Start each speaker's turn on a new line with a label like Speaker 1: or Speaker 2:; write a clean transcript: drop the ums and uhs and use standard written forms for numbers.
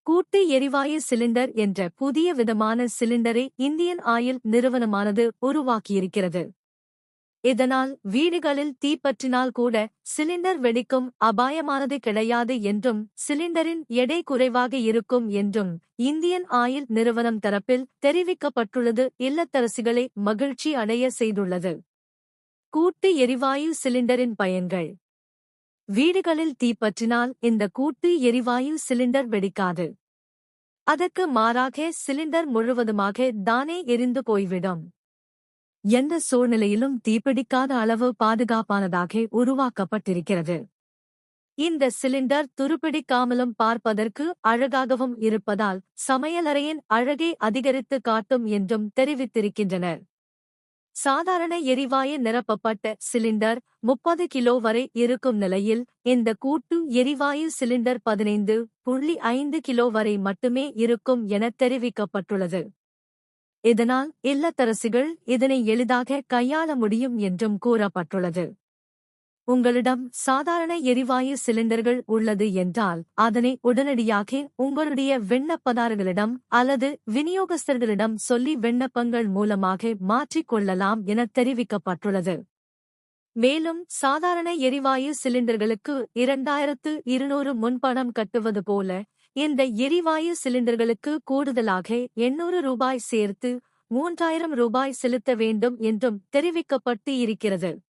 Speaker 1: கூட்டு எரிவாயு சிலிண்டர் என்ற புதிய விதமான சிலிண்டரை இந்தியன் ஆயில் நிறுவனமானது உருவாக்கியிருக்கிறது. இதனால் வீடுகளில் தீப்பற்றினால் கூட சிலிண்டர் வெடிக்கும் அபாயமானது கிடையாது என்றும் சிலிண்டரின் எடை குறைவாக இருக்கும் என்றும் இந்தியன் ஆயில் நிறுவனம் தரப்பில் தெரிவிக்கப்பட்டுள்ளது இல்லத்தரசிகளை மகிழ்ச்சி அடைய செய்துள்ளது. கூட்டு எரிவாயு சிலிண்டரின் பயன்கள். வீடுகளில் தீப்பற்றினால் இந்த கூட்டு எரிவாயு சிலிண்டர் வெடிக்காது. அதற்கு மாறாக சிலிண்டர் முழுவதுமாக தானே எரிந்து போய்விடும். எந்த சூழ்நிலையிலும் தீப்பிடிக்காத அளவு பாதுகாப்பானதாக உருவாக்கப்பட்டிருக்கிறது. இந்த சிலிண்டர் துருப்பிடிக்காமலும் பார்ப்பதற்கு அழகாகவும் இருப்பதால் சமையலறையின் அழகை அதிகரித்து காட்டும் என்றும் தெரிவித்திருக்கின்றனர். சாதாரண எரிவாயு நிரப்பப்பட்ட சிலிண்டர் 30 கிலோ வரை இருக்கும் நிலையில் இந்த கூட்டு எரிவாயு சிலிண்டர் 15.5 கிலோ வரை மட்டுமே இருக்கும் என தெரிவிக்கப்பட்டுள்ளது. இதனால் இல்லத்தரசிகள் இதனை எளிதாக கையாள முடியும் என்றும் கூறப்பட்டுள்ளது. உங்களிடம் சாதாரண எரிவாயு சிலிண்டர்கள் உள்ளது என்றால் அதனை உடனடியாக உங்களுடைய விண்ணப்பதாரர்களிடம் அல்லது விநியோகஸ்தர்களிடம் சொல்லி விண்ணப்பங்கள் மூலமாக மாற்றிக் கொள்ளலாம் என தெரிவிக்கப்பட்டுள்ளது. மேலும் சாதாரண எரிவாயு சிலிண்டர்களுக்கு 2200 முன்பணம் கட்டுவது போல இந்த எரிவாயு சிலிண்டர்களுக்கு கூடுதலாக 800 ரூபாய் சேர்த்து 3000 ரூபாய் செலுத்த வேண்டும் என்றும் தெரிவிக்கப்பட்டு இருக்கிறது.